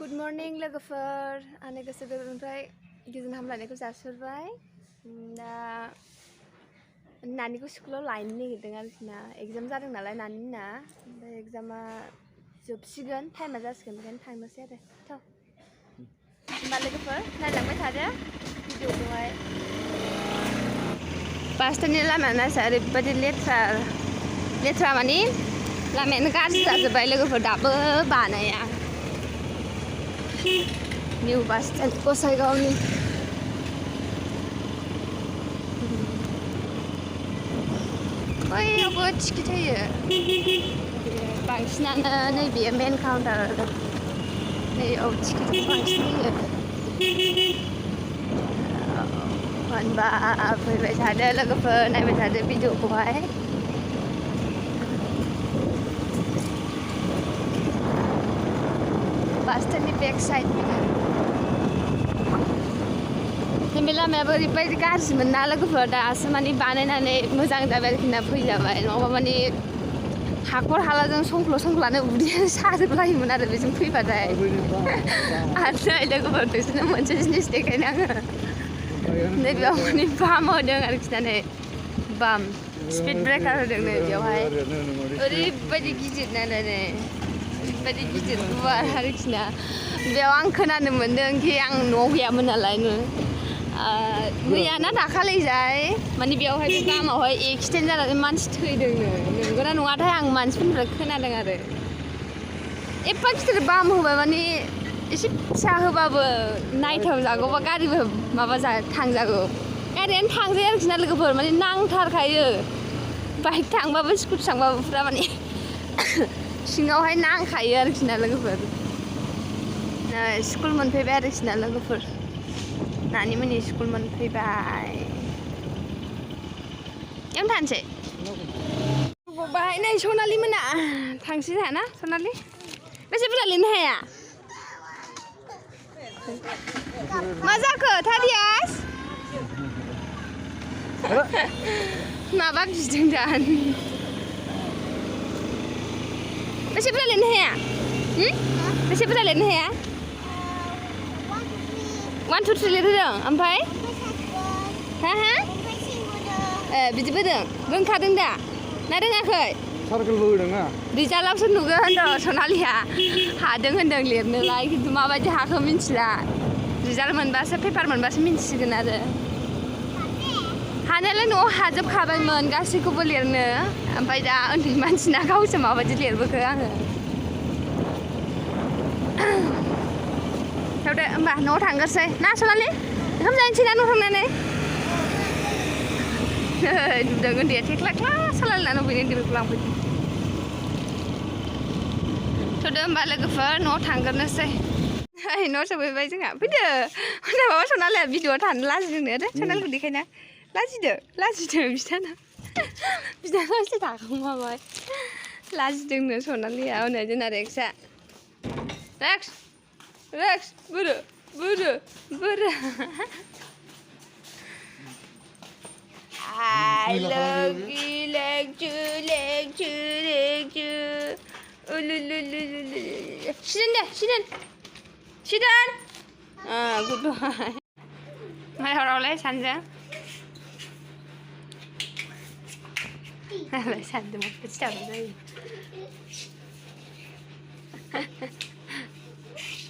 Good morning लोगोफोर आंनि गोसो गोरबोनिफ्राय गोजोन हामलायनायखौ जासिहरबाय दा नानिखौ स्कुलाव लायनो नागिरदों आरोखि ना एग्जाम जादों नालाय नानिना ओमफ्राय एग्जामा जोबसिगोन टाइमा जासिगोन बेखायनो थांनोसै आरो थ' होमबा लोगोफोर नायलांबाय थादो भिडिअखौहाय बासनि लामाया नायसा ओरैबायदि लेथ्रा माने लामायानो गाज्रि जाजोब्बाय लोगोफोर दाबो बानाया निउ बास स्टेन्ड गसाइगावनि बैयावबो टिकेट होयो बांसिनानो नैबे मेन काउन्टार नैयाव टिकेटखौ बांसिन होयो होनबा फैबाय थादो लोगोफोर नायबाय थादो भिडिअखौहाय बास स्टेन्डनि बेक साइड बे लामायाबो ओरैबायदि गाज्रिमोन ना लोगोफोर दासो माने बानायनानै मोजां जाबाय आरोखि ना फैजाबाय नङाबा माने हाखर हालाजों संख्लानो उदैया साजोबलायोमोन आरो बेजों फैबाथाय आरो नै लोगोफोर बिसोरनो मोनसे जिनिस देखायनो आङो नैबेयाव माने बाम होदों आरोखि ना नै बाम स्पिड ब्रेकार होदों नै बेयावहाय ओरैबायदि गिदिर ना नै ओरैबायदि गिदिर गुवार आरोखि ना बेयाव आं खोनानो मोन्दों कि आं न'आव गैयामोन नालाय मैया ना दाखालैजाय माने बेयावहाय बे बामावहाय एक्सिडेन्ट जानानै मानसि थैदोंनो नंगौना नङाथाय आं मानसिफोरनिफ्राय खोनादों आरो एफा गिदिर बाम होबाय माने एसे फिसा होबाबो नायथाव जागौबा गारिबो थांजागौ गारियानो थांजायो आरोखि ना लोगोफोर माने नांथारखायो बाइक थांबाबो स्कुटि थांबाबो फुरा माने सिङावहाय नांखायो आरोखि ना लोगोफोर स्कुल मोनफैबाय आरोखि ना लोगोफोर नानि मोननि स्कुल मोनफैबाय एम थानोसै बाहाय नै सनालि मोना थांसै जोंहा ना सनालि बेसे बुरजा लिरनो हाया मा जाखो थारियास माबा बिदों दा बेसे बुरजा लिरनो हाया बेसे बुरजा लिरनो हाया 1 2 3 लिरहोदों ओमफ्राय हा बिदिबो रोंखादों दा ना रोङाखै सार्केलबो होदों ना रिजाल्टआवसो नुगोन होनदों सनालिया हादों होनदों लिरनोलाय खिन्थु माबायदि हाखौ मिन्थिला रिजाल्ट मोनबासो पेपार मोनबासो मिन्थिसिगोन आरो हानायालाय न'आव हाजोबखाबायमोन गासैखौबो लिरनो ओमफ्राय दा उन्दै मानसिना गावसो माबायदि लिरबोखो आङो थावदो होमबा न'आव थांगोरसै ना सनालि ओंखाम जानोसै ना न'आव थांनानै नुदों उन्दैया थेख्ला सालायनानै बबेनि उन्दैफोरखौ लांफैदों थ'दो होमबा लोगोफोर न'आव थांगोरनोसै न' सफैबाय जोंहा फैदो माबा सनालिया भिडिअ'आव थानो लाजिदोंनो आरो सनालिखौ देखायना लाजिदों बिदाना एसे थाखांबाय लाजिदोंनो सनालिया हनै जोंना रेक्सआ racks Buru I love you lekcu Sidan good boy mai haraulai sanja lại sanja một cái chảo đây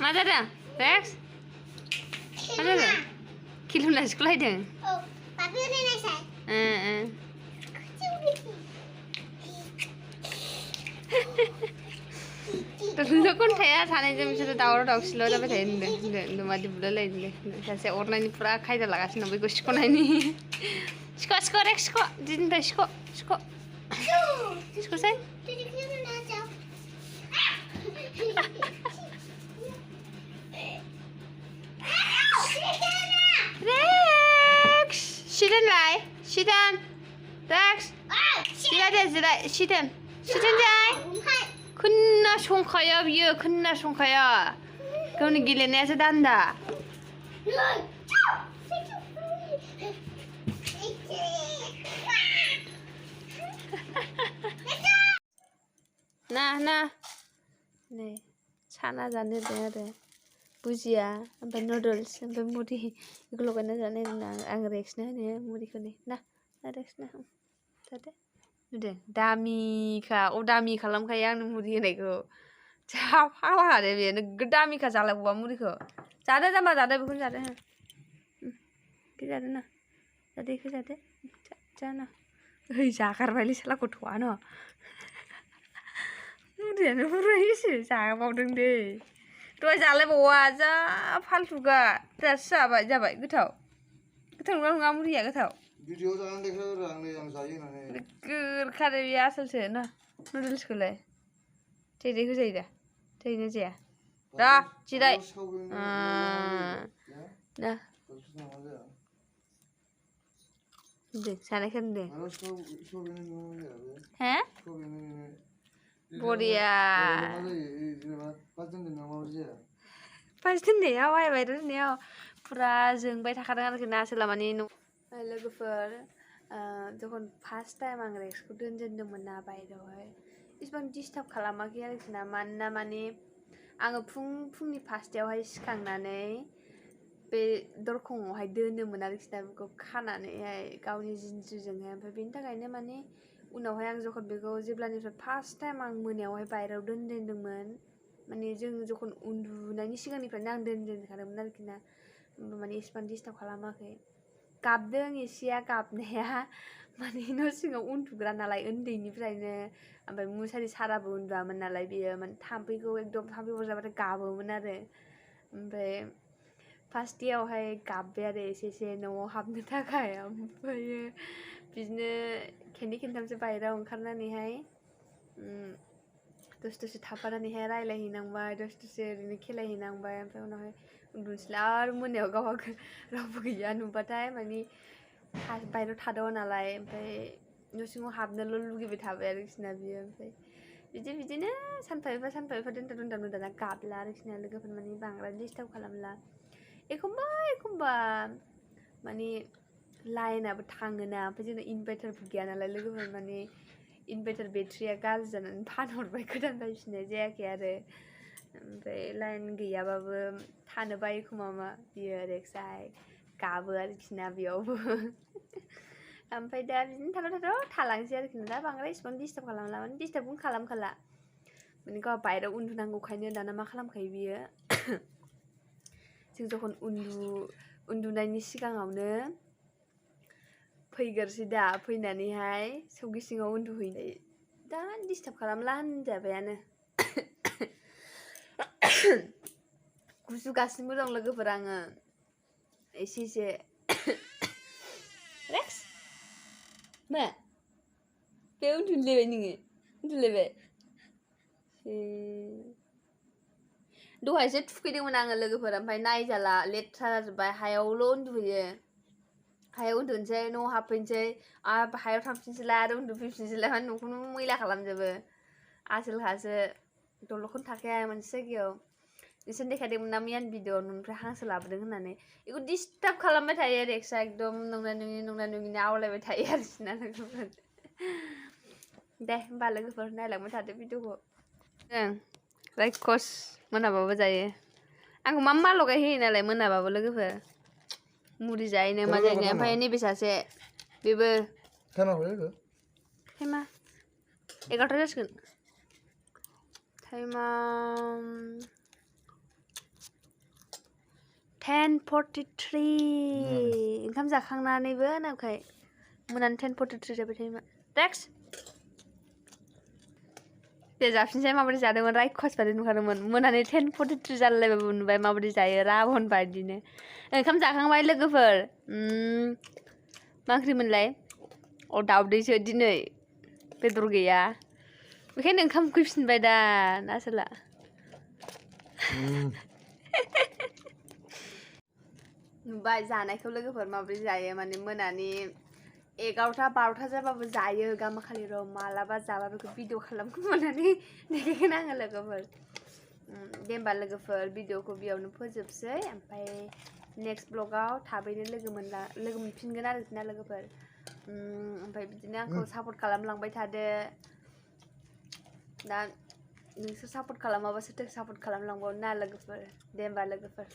मा जादों रेक्स मा जादों किलुना स्कुल हायदों खन्थाया सानैजों बिसोरो दावराव दावसिल' जाबाय थायो होनदों मादि बुलायलायदोंलै सासे अरनायनि फुरा खायदा लागासिनो दं बेखौ सिख'नायनि सिख' रेक्स सिख' दिननिफ्राय सिख'सै रेक्स सिदानलाय सिदान रेक्स सिदान जाय खोनासंखाया बियो खोनासंखाया गावनि गेलेनायासो दान्दा ना नै साना जानो दे आरो बुजिया ओमफ्राय नुडल्स ओमफ्राय मुरि बेखौ लगायना जानाय आं रेक्सनो होनो मुरिखौ ना रेक्सनो जादो नुदो दामिखा दामि खालामखायो आंनो मुरि होनायखौ जा फाग्ला आरो बे नोगोद दामिखा जालागौबा मुरिखौ जादो जाम्बा जादो बेखौनो जादो बेखौ जादो ना जादो बेखौ जादो जाना ओइ जागारबायलै साला गथ'आ न' मुरियानो बुरैसो जाबावदों दे दहाय जालायबावा जा फालतुगा दासो जाबाय गोथाव नङा मुरिया गोथाव भिडिअ जानानै देखायहरो आं जायो होननानै गोरखादो बे आसोलसो ना नुडल्सखौलाय थैदैखौ जायो दा थैनो जाया दा जिराय ना दे जानायखौ दे हे बरिया फार्स्ट दोननायाव आइबाय दोननायाव फुरा जोंबाय थाखादों आरोखि ना आसोला माने लोगोफोर जखन फार्स्ट टाइम आं रेक्सखौ दोनजेनदोंमोन ना बायहेरायावहाय इसिबां डिस्टार्ब खालामाखै आरोखि ना मानोना माने आङो फुंनि फार्स्टआवहाय सिखांनानै बे दरखंआवहाय दोनोमोन आरोखि ना बेखौ खानानैहाय गावनि जिन्ज्रिजोंहाय ओमफ्राय बेनि थाखायनो माने उनावहाय आं जखन बेखौ जेब्लानिफ्राय फार्स्ट टाइम आं मोनायावहाय बायहेरायाव दोनजेनदोंमोन माने जों जखन उन्दुनायनि सिगांनिफ्रायनो आं दोनजेनखादोंमोन आरोखि ना होमबा माने इसिबां डिस्टार्ब खालामाखै गाबदों एसेया गाबनाया माने न' सिङाव उन्दुग्रा नालाय उन्दैनिफ्रायनो ओमफ्राय मुसारि साराबो उन्दुआमोन नालाय बियो माने थाम्फैखौ एकदम थाम्फै अरजाबाथाय गाबोमोन आरो ओमफ्राय फार्स्ट डेआवहाय गाबबाय आरो एसे न'आव हाबनो थाखाय ओमफ्रायो बिदिनो खेनथामसो बायहेरायाव ओंखारनानैहाय दसे थाफानानैहाय रायलायहैनांबाय दसे ओरैनो खेलायहैनांबाय ओमफ्राय उनावहाय उन्दुनोसैलाय आरो मोनायाव गावहा रावबो गैया नुबाथाय माने बायहेरायाव थादावा नालाय ओमफ्राय न' सिङाव हाबनोल' लुगैबाय थाबाय आरोखि ना बियो ओमफ्राय बिदिनो सानफा एफा दोनदाना गाबला आरोखि ना लोगोफोर माने बांद्राय डिस्टार्ब खालामला एखमबा माने लाइनाबो थाङोना ओमफ्राय जोंना इनभार्टारबो गैया नालाय लोगोफोर माने इनभार्टार बेटारिया गाज्रि जानानै फानहरबाय गोदान बायफिननाय जायाखै आरो ओमफ्राय लाइन गैयाबाबो थानो बायो खोमा बियो रेक्साहाय गाबो आरोखि ना बेयावबो ओमफ्राय दा बिदिनो थालांसै आरोखि ना दा बांद्राय इसिबां डिस्टार्ब खालामला माने डिस्टार्बखौनो खालामखाला माने गाव बायहेरायाव उन्दुनांगौखायनो दाना मा खालामखायो बियो जों जखन उन्दुनायनि सिगाङावनो फैग्रोसै दा फैनानैहाय सौखि सिङाव उन्दुहैनाय दा डिस्टार्ब खालामला होनजाबायानो गुजुगासिनो दं लोगोफोर आङो एसे रेक्स मा बे उन्दुलायबाय नोङो उन्दुलायबाय दहायसो थुखैदोंमोन आङो लोगोफोर ओमफ्राय नायजाला लेथ्रा जाजोब्बाय हायावल' उन्दुहैयो हायाव उन्दुनोसै न'आव हाबफैनोसै आरो हायाव थांफिनसैलाय आरो उन्दुफैफिनसैलाय माने न'खौनो मैला खालामजोबो आसोलहासो दल'खौनो थाखाया मोनसे जायगायाव बिसोर देखायदोंमोन ना मैयानि भिडिअ न'निफ्राय हांसो लाबोदों होननानै बेखौ डिस्टार्ब खालामबाय थायो रेक्सआ एकदम नंना नङिनो आवलायबाय थायो आरोखि ना लोगोफोर दे होमबा लोगोफोर नायलांबाय थादो भिडिअखौ रायखस मोनाबाबो जायो आंखौ मा लगायहोयो नालाय मोनाबाबो लोगोफोर मुरि जायैनो मा जायैनो ओमफ्राय नैबे सासे बेबो टाइमा 11 जासिगोन टाइमा 10:43 ओंखाम जाखांनानैबो नावखाय मोनानि 10:43 जाबाय टाइमा रेक्स दे जाफिनसै माबायदि जादोंमोन रायखस बादि नुखादोंमोन मोनानि 10:43 जालायलायबाबो नुबाय माबायदि जायो राबन बायदिनो ओंखाम जाखांबाय लोगोफोर मा ओंख्रिमोनलाय दावदैसो दिनै बेदर गैया बेखायनो ओंखाम उखैफिनबाय दा आसोला नुबाय जानायखौ लोगोफोर माबायदि जायो माने मोनानि 11-12 जाबाबो जायो गामाखालि र' मालाबा जाबा बेखौ भिडिअ खालामखोमानानै देखायगोन आङो लोगोफोर दे होमबा लोगोफोर भिडिअखौ बेयावनो फोजोबसै ओमफ्राय नेक्स्ट ब्लगाव थाबैनो लोगो मोनफिनगोन आरोखि ना लोगोफोर ओमफ्राय बिदिनो आंखौ सापर्ट खालामलांबाय थादो दा नोंसोर सापर्ट खालामाबा सोरथो सापर्ट खालामलांबावनो ना लोगोफोर दे होमबा लोगोफोर